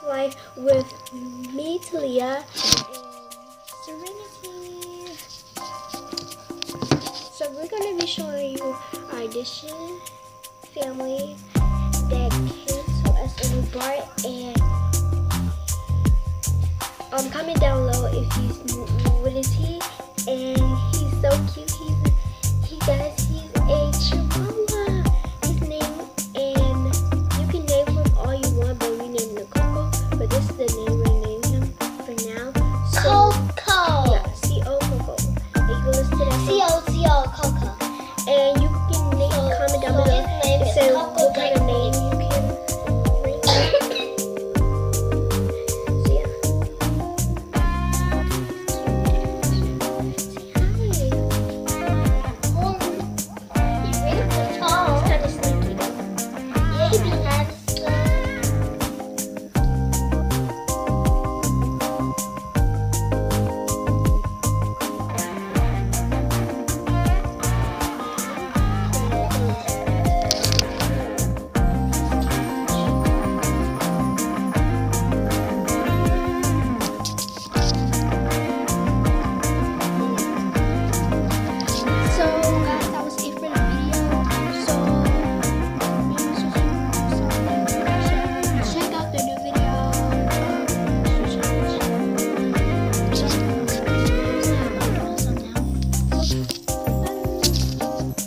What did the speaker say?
life with me, Talia, and Serenity. So we're gonna be showing you our addition family that came to us and we brought, and comment down below if he's what is he, and he's so cute. He's a chihuahua. His name, and you can name him all you want, but we named him Coco. But this is the